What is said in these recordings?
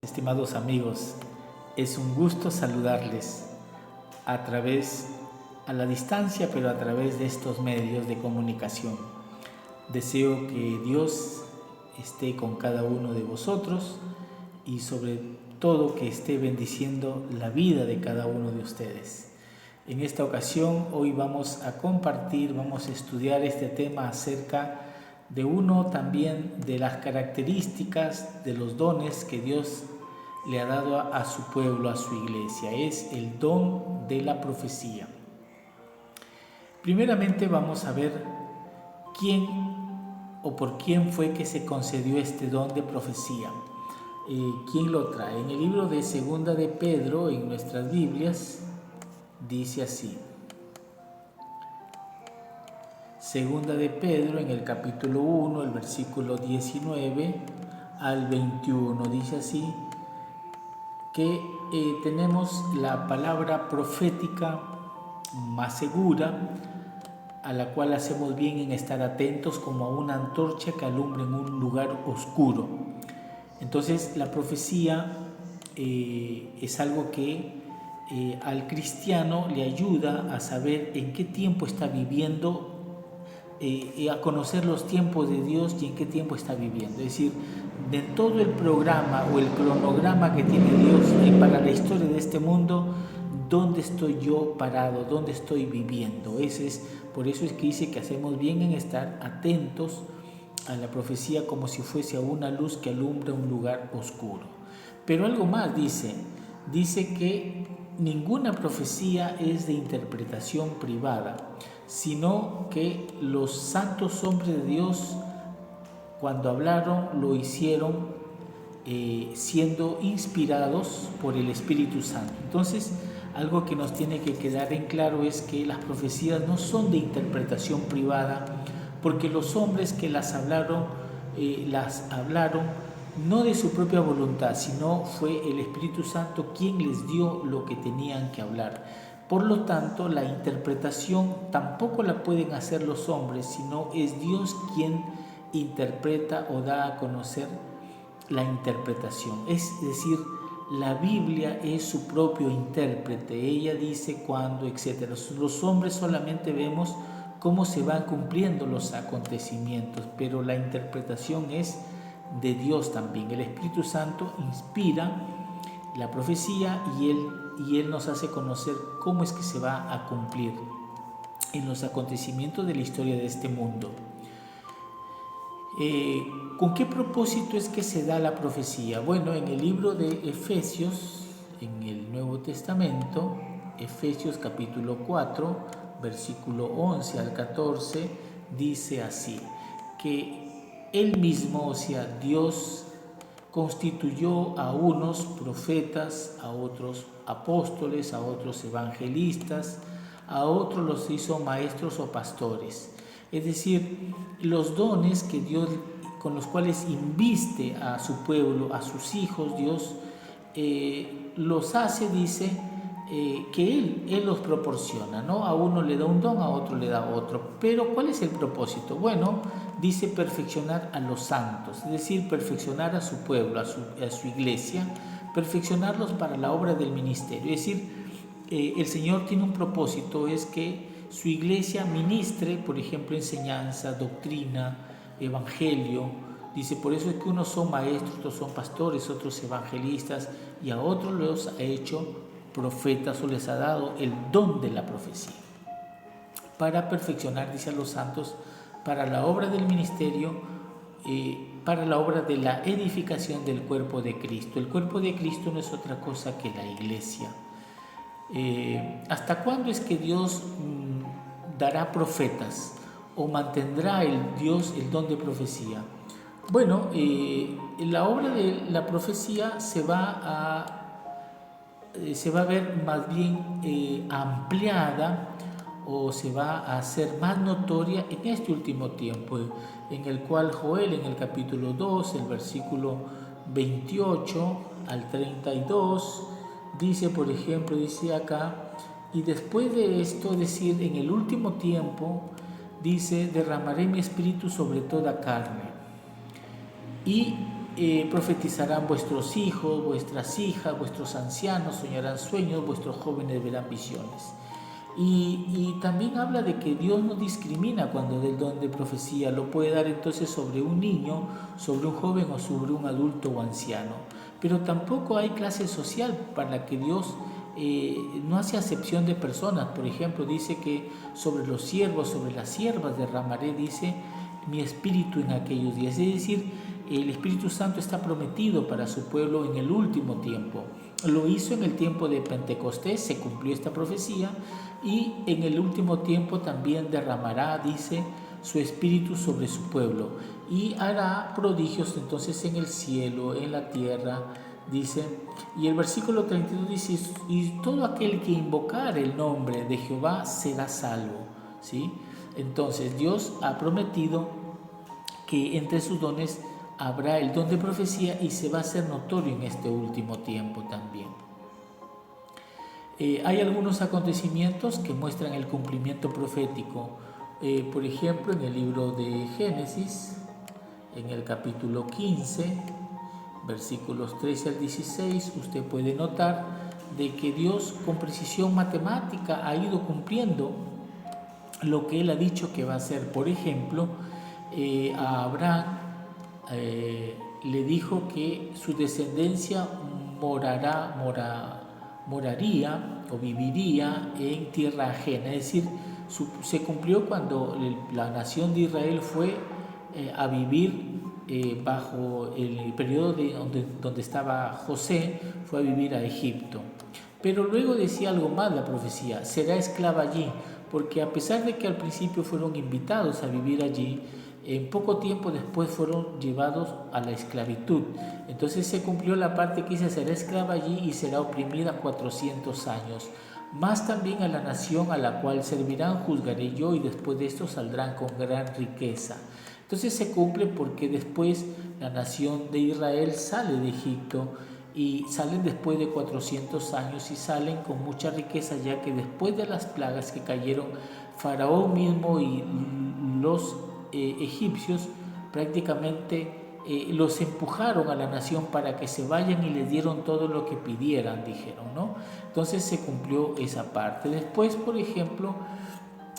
Estimados amigos, es un gusto saludarles a la distancia, pero a través de estos medios de comunicación. Deseo que Dios esté con cada uno de vosotros y sobre todo que esté bendiciendo la vida de cada uno de ustedes. En esta ocasión, hoy vamos a estudiar este tema acerca de uno también de las características de los dones que Dios le ha dado a su pueblo, a su iglesia. Es el don de la profecía. Primeramente vamos a ver quién o por quién fue que se concedió este don de profecía. ¿Quién lo trae? En el libro de Segunda de Pedro, en nuestras Biblias, dice así. Segunda de Pedro, en el capítulo 1, el versículo 19 al 21, dice así, que tenemos la palabra profética más segura, a la cual hacemos bien en estar atentos como a una antorcha que alumbra en un lugar oscuro. Entonces la profecía es algo que al cristiano le ayuda a saber en qué tiempo está viviendo, a conocer los tiempos de Dios y en qué tiempo está viviendo. Es decir, de todo el programa o el cronograma que tiene Dios para la historia de este mundo, ¿dónde estoy yo parado? ¿Dónde estoy viviendo? Por eso es que dice que hacemos bien en estar atentos a la profecía como si fuese a una luz que alumbra un lugar oscuro. Pero algo más dice que ninguna profecía es de interpretación privada, sino que los santos hombres de Dios, cuando hablaron, lo hicieron siendo inspirados por el Espíritu Santo. Entonces, algo que nos tiene que quedar en claro es que las profecías no son de interpretación privada, porque los hombres que las hablaron no de su propia voluntad, sino fue el Espíritu Santo quien les dio lo que tenían que hablar. Por lo tanto, la interpretación tampoco la pueden hacer los hombres, sino es Dios quien interpreta o da a conocer la interpretación. Es decir, la Biblia es su propio intérprete. Ella dice cuándo, etc. Los hombres solamente vemos cómo se van cumpliendo los acontecimientos, pero la interpretación es de Dios también. El Espíritu Santo inspira la profecía y Él nos hace conocer cómo es que se va a cumplir en los acontecimientos de la historia de este mundo. ¿Con qué propósito es que se da la profecía? Bueno, en el libro de Efesios, en el Nuevo Testamento, Efesios capítulo 4, versículo 11 al 14, dice así, que Él mismo, o sea, Dios, constituyó a unos profetas, a otros apóstoles, a otros evangelistas, a otros los hizo maestros o pastores. Es decir, los dones que Dios, con los cuales inviste a su pueblo, a sus hijos, Dios los hace, dice, que Él los proporciona, ¿no? A uno le da un don, a otro le da otro. Pero ¿cuál es el propósito? Bueno, dice perfeccionar a los santos, es decir, perfeccionar a su pueblo, a su iglesia, perfeccionarlos para la obra del ministerio. Es decir, el Señor tiene un propósito, es que su iglesia ministre, por ejemplo, enseñanza, doctrina, evangelio. Dice, por eso es que unos son maestros, otros son pastores, otros evangelistas, y a otros los ha hecho profetas o les ha dado el don de la profecía. Para perfeccionar, dice a los santos, para la obra del ministerio, para la obra de la edificación del cuerpo de Cristo. El cuerpo de Cristo no es otra cosa que la iglesia. ¿Hasta cuándo es que Dios dará profetas o mantendrá Dios el don de profecía? Bueno, la obra de la profecía se va a ver más bien ampliada, o se va a hacer más notoria en este último tiempo, en el cual Joel, en el capítulo 2, el versículo 28 al 32, dice, por ejemplo, dice acá, y después de esto, es decir, en el último tiempo, dice, derramaré mi espíritu sobre toda carne, y profetizarán vuestros hijos, vuestras hijas, vuestros ancianos soñarán sueños, vuestros jóvenes verán visiones. Y también habla de que Dios no discrimina cuando del don de profecía, lo puede dar entonces sobre un niño, sobre un joven o sobre un adulto o anciano. Pero tampoco hay clase social para la que Dios no hace acepción de personas. Por ejemplo, dice que sobre los siervos, sobre las siervas derramaré, dice, mi espíritu en aquellos días. Es decir, el Espíritu Santo está prometido para su pueblo en el último tiempo. Lo hizo en el tiempo de Pentecostés, se cumplió esta profecía, y en el último tiempo también derramará, dice, su espíritu sobre su pueblo y hará prodigios entonces en el cielo, en la tierra, dice. Y el versículo 32 dice, y todo aquel que invocar el nombre de Jehová será salvo, ¿sí? Entonces Dios ha prometido que entre sus dones habrá el don de profecía y se va a hacer notorio en este último tiempo también. Hay algunos acontecimientos que muestran el cumplimiento profético. Por ejemplo, en el libro de Génesis, en el capítulo 15, versículos 13 al 16, usted puede notar de que Dios con precisión matemática ha ido cumpliendo lo que Él ha dicho que va a hacer. Por ejemplo, a Abraham le dijo que su descendencia moraría o viviría en tierra ajena, es decir, se cumplió cuando la nación de Israel fue a vivir bajo el periodo donde estaba José, fue a vivir a Egipto. Pero luego decía algo más la profecía, será esclava allí, porque a pesar de que al principio fueron invitados a vivir allí, en poco tiempo después fueron llevados a la esclavitud. Entonces se cumplió la parte que dice, será esclava allí y será oprimida 400 años. Más también a la nación a la cual servirán juzgaré yo, y después de esto saldrán con gran riqueza. Entonces se cumple porque después la nación de Israel sale de Egipto y salen después de 400 años y salen con mucha riqueza, ya que después de las plagas que cayeron, Faraón mismo y los egipcios prácticamente los empujaron a la nación para que se vayan y les dieron todo lo que pidieran, dijeron, ¿no? Entonces se cumplió esa parte. Después, por ejemplo,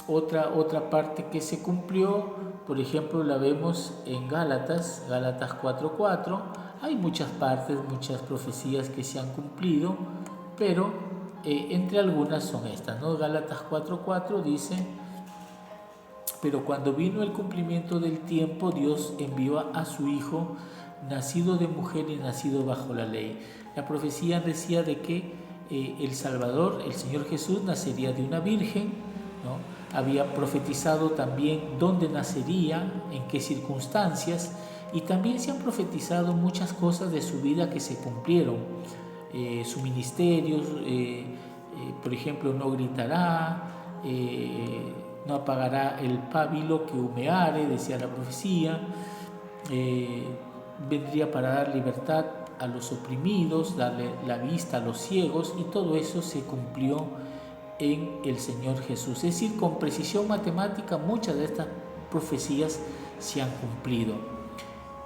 otra parte que se cumplió, por ejemplo, la vemos en Gálatas 4:4. Hay muchas partes, muchas profecías que se han cumplido, pero entre algunas son estas, ¿no? Gálatas 4:4 dice, pero cuando vino el cumplimiento del tiempo, Dios envió a su Hijo, nacido de mujer y nacido bajo la ley. La profecía decía de que el Salvador, el Señor Jesús, nacería de una virgen, ¿no? Había profetizado también dónde nacería, en qué circunstancias, y también se han profetizado muchas cosas de su vida que se cumplieron. Su ministerio, por ejemplo, no gritará, no apagará el pábilo que humeare, decía la profecía, vendría para dar libertad a los oprimidos, darle la vista a los ciegos, y todo eso se cumplió en el Señor Jesús. Es decir, con precisión matemática muchas de estas profecías se han cumplido.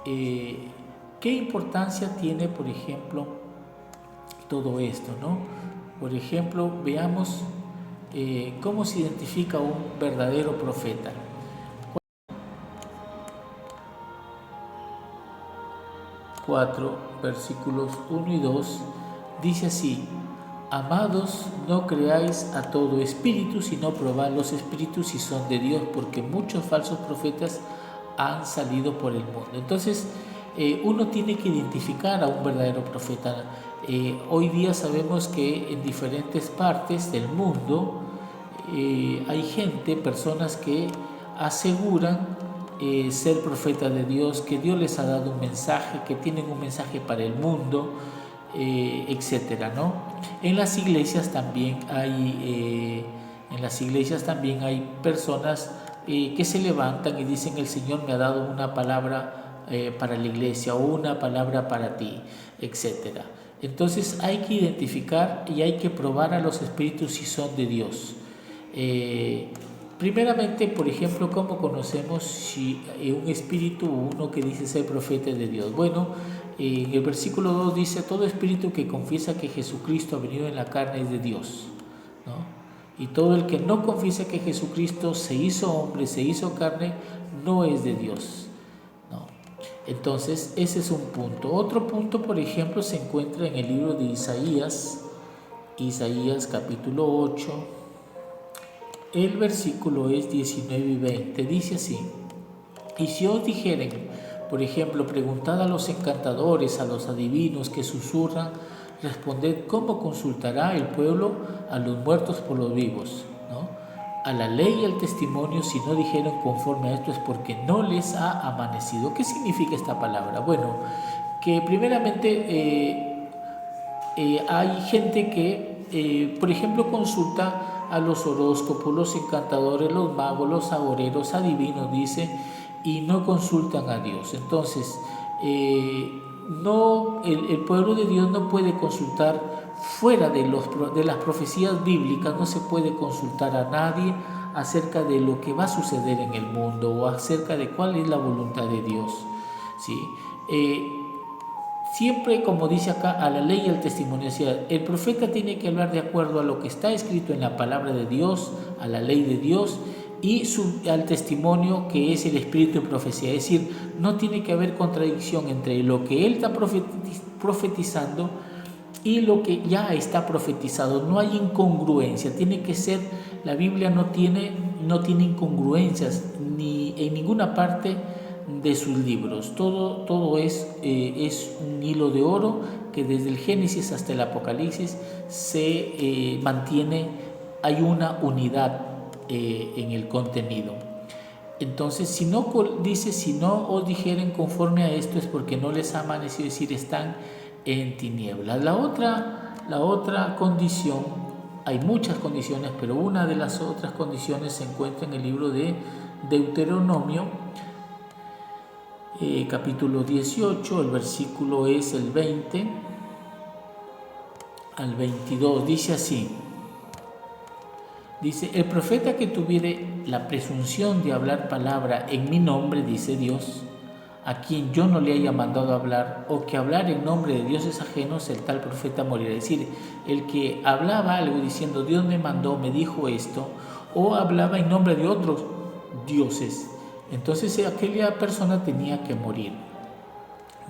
¿Qué importancia tiene, por ejemplo, todo esto, ¿no? Por ejemplo, veamos cómo se identifica un verdadero profeta. 4, versículos 1 y 2, dice así: amados, no creáis a todo espíritu, sino probad los espíritus si son de Dios, porque muchos falsos profetas han salido por el mundo. Entonces, uno tiene que identificar a un verdadero profeta. Hoy día sabemos que en diferentes partes del mundo hay gente, personas que aseguran ser profeta de Dios, que Dios les ha dado un mensaje, que tienen un mensaje para el mundo, etcétera, ¿no? En las iglesias también hay personas que se levantan y dicen: el Señor me ha dado una palabra para la iglesia, o una palabra para ti, etcétera. Entonces hay que identificar y hay que probar a los espíritus si son de Dios. Primeramente, por ejemplo, ¿cómo conocemos si un espíritu o uno que dice ser profeta de Dios? Bueno, en el versículo 2 dice, todo espíritu que confiesa que Jesucristo ha venido en la carne es de Dios, ¿no? Y todo el que no confiesa que Jesucristo se hizo hombre, se hizo carne, no es de Dios, ¿no? Entonces, ese es un punto. Otro punto, por ejemplo, se encuentra en el libro de Isaías capítulo 8. El versículo es 19 y 20, dice así: y si os dijeren, por ejemplo, preguntad a los encantadores, a los adivinos que susurran, responded, ¿cómo consultará el pueblo a los muertos por los vivos? ¿No? A la ley y al testimonio, si no dijeron conforme a esto, es porque no les ha amanecido. ¿Qué significa esta palabra? Bueno, que primeramente hay gente que, por ejemplo, consulta a los horóscopos, los encantadores, los magos, los agoreros, adivinos, dice, y no consultan a Dios. Entonces, el pueblo de Dios no puede consultar fuera de las profecías bíblicas, no se puede consultar a nadie acerca de lo que va a suceder en el mundo o acerca de cuál es la voluntad de Dios, ¿sí? Siempre, como dice acá, a la ley y al testimonio. O sea, el profeta tiene que hablar de acuerdo a lo que está escrito en la palabra de Dios, a la ley de Dios y al testimonio que es el espíritu de profecía. Es decir, no tiene que haber contradicción entre lo que él está profetizando y lo que ya está profetizado. No hay incongruencia. Tiene que ser, la Biblia no tiene incongruencias ni en ninguna parte de sus libros. Todo es un hilo de oro que desde el Génesis hasta el Apocalipsis se mantiene, hay una unidad en el contenido. Entonces, si no os dijeren conforme a esto, es porque no les ha amanecido, es decir, están en tinieblas. La otra condición, hay muchas condiciones, pero una de las otras condiciones se encuentra en el libro de Deuteronomio, capítulo 18, el versículo es el 20 al 22, dice así. Dice, el profeta que tuviere la presunción de hablar palabra en mi nombre, dice Dios, a quien yo no le haya mandado hablar, o que hablar en nombre de dioses ajenos, el tal profeta morirá. Es decir, el que hablaba algo diciendo, Dios me mandó, me dijo esto, o hablaba en nombre de otros dioses, entonces aquella persona tenía que morir.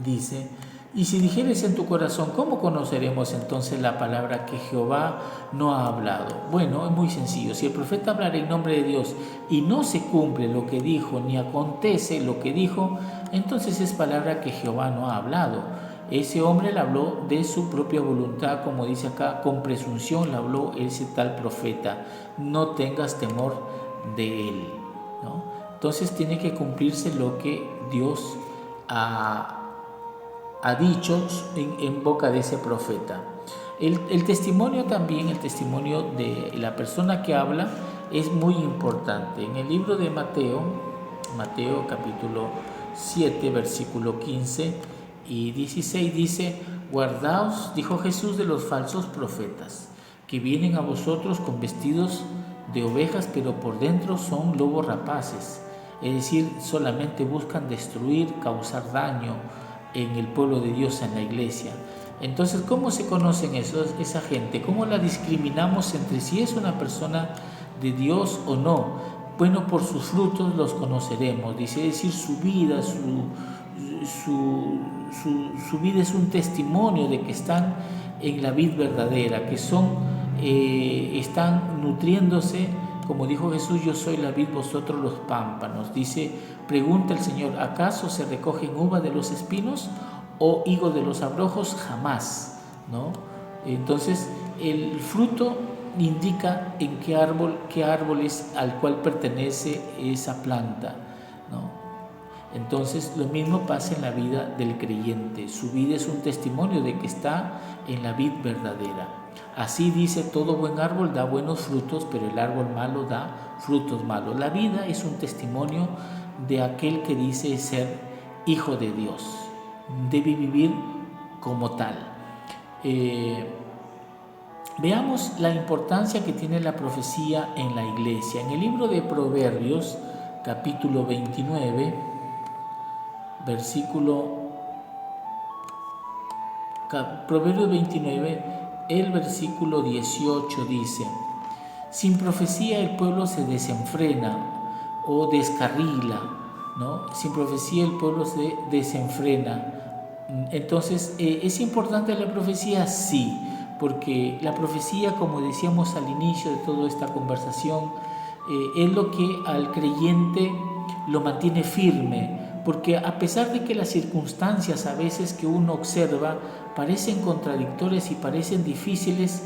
Dice, y si dijeres en tu corazón, ¿cómo conoceremos entonces la palabra que Jehová no ha hablado? Bueno, es muy sencillo. Si el profeta hablara en nombre de Dios y no se cumple lo que dijo, ni acontece lo que dijo, entonces es palabra que Jehová no ha hablado. Ese hombre le habló de su propia voluntad, como dice acá, con presunción le habló ese tal profeta. No tengas temor de él, ¿no? Entonces tiene que cumplirse lo que Dios ha dicho en boca de ese profeta. El testimonio también, el testimonio de la persona que habla es muy importante. En el libro de Mateo capítulo 7, versículo 15 y 16 dice, guardaos, dijo Jesús, de los falsos profetas, que vienen a vosotros con vestidos de ovejas, pero por dentro son lobos rapaces. Es decir, solamente buscan destruir, causar daño en el pueblo de Dios, en la iglesia. Entonces, ¿cómo se conocen esa gente? ¿Cómo la discriminamos entre si es una persona de Dios o no? Bueno, por sus frutos los conoceremos. Dice, es decir, su vida, su vida es un testimonio de que están en la vid verdadera, que están nutriéndose. Como dijo Jesús, yo soy la vid, vosotros los pámpanos. Dice, pregunta el Señor, ¿acaso se recogen uva de los espinos o higo de los abrojos? Jamás, ¿no? Entonces, el fruto indica en qué árbol es al cual pertenece esa planta, ¿no? Entonces, lo mismo pasa en la vida del creyente. Su vida es un testimonio de que está en la vid verdadera. Así dice, todo buen árbol da buenos frutos, pero el árbol malo da frutos malos. La vida es un testimonio de aquel que dice ser hijo de Dios. Debe vivir como tal. Veamos la importancia que tiene la profecía en la iglesia. En el libro de Proverbios, capítulo 29, Proverbios 29, el versículo 18 dice: sin profecía el pueblo se desenfrena o descarrila, ¿no? Sin profecía el pueblo se desenfrena. Entonces, ¿es importante la profecía? Sí, porque la profecía, como decíamos al inicio de toda esta conversación, es lo que al creyente lo mantiene firme, porque a pesar de que las circunstancias a veces que uno observa parecen contradictorias y parecen difíciles,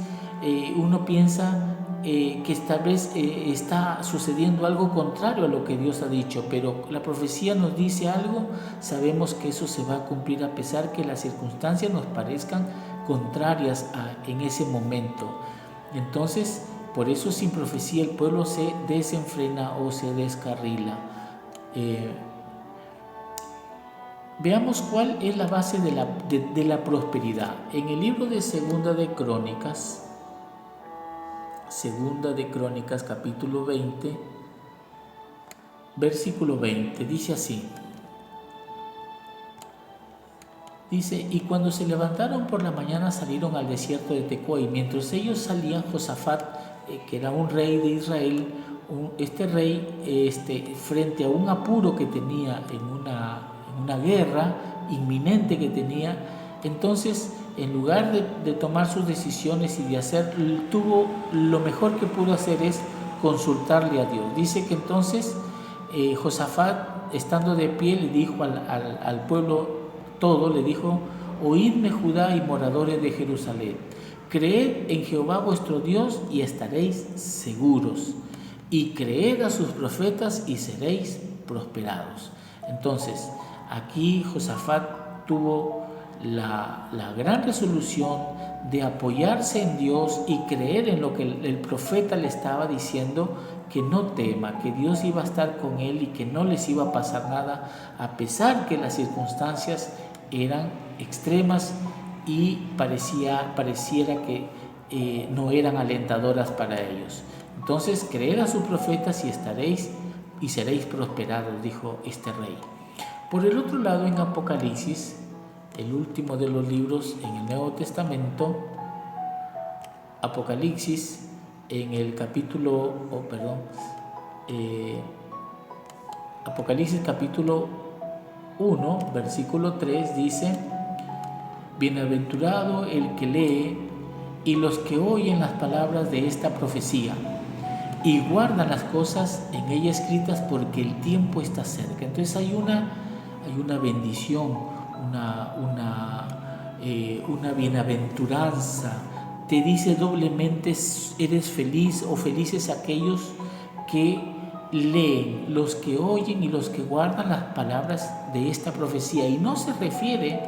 uno piensa que tal vez está sucediendo algo contrario a lo que Dios ha dicho, pero la profecía nos dice algo, sabemos que eso se va a cumplir a pesar que las circunstancias nos parezcan contrarias en ese momento. Entonces, por eso sin profecía el pueblo se desenfrena o se descarrila. Veamos cuál es la base de la prosperidad. En el libro de Segunda de Crónicas, capítulo 20, versículo 20, dice así. Dice: y cuando se levantaron por la mañana salieron al desierto de Tecoa, y mientras ellos salían, Josafat, que era un rey de Israel, este rey, frente a un apuro que tenía en una guerra inminente que tenía, entonces en lugar de tomar sus decisiones y de hacer, lo mejor que pudo hacer es consultarle a Dios. Dice que entonces Josafat, estando de pie, le dijo al pueblo todo, le dijo: oídme Judá y moradores de Jerusalén, creed en Jehová vuestro Dios y estaréis seguros, y creed a sus profetas y seréis prosperados. Entonces, aquí Josafat tuvo la gran resolución de apoyarse en Dios y creer en lo que el profeta le estaba diciendo, que no tema, que Dios iba a estar con él y que no les iba a pasar nada, a pesar que las circunstancias eran extremas y pareciera que no eran alentadoras para ellos. Entonces, creed a sus profetas y seréis prosperados, dijo este rey. Por el otro lado, en Apocalipsis, el último de los libros en el Nuevo Testamento, Apocalipsis, en el Apocalipsis capítulo 1, versículo 3 dice: bienaventurado el que lee y los que oyen las palabras de esta profecía y guardan las cosas en ella escritas, porque el tiempo está cerca. Entonces hay una bendición, una bienaventuranza. Te dice doblemente: eres feliz o felices aquellos que leen, los que oyen y los que guardan las palabras de esta profecía. Y no se refiere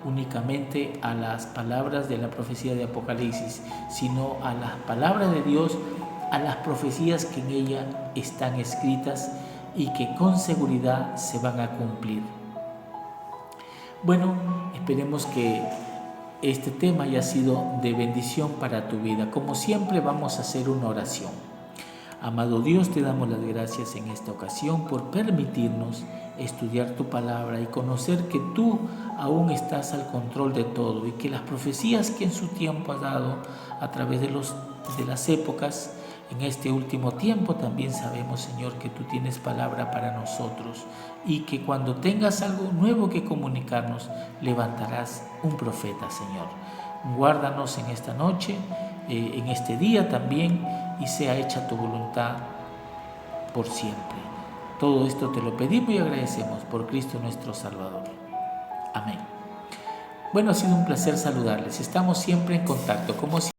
únicamente a las palabras de la profecía de Apocalipsis, sino a las palabras de Dios, a las profecías que en ella están escritas y que con seguridad se van a cumplir. Bueno, esperemos que este tema haya sido de bendición para tu vida. Como siempre, vamos a hacer una oración. Amado Dios, te damos las gracias en esta ocasión por permitirnos estudiar tu palabra y conocer que tú aún estás al control de todo, y que las profecías que en su tiempo has dado a través de las épocas, en este último tiempo también sabemos, Señor, que tú tienes palabra para nosotros, y que cuando tengas algo nuevo que comunicarnos, levantarás un profeta, Señor. Guárdanos en esta noche, en este día también, y sea hecha tu voluntad por siempre. Todo esto te lo pedimos y agradecemos por Cristo nuestro Salvador. Amén. Bueno, ha sido un placer saludarles. Estamos siempre en contacto, como siempre.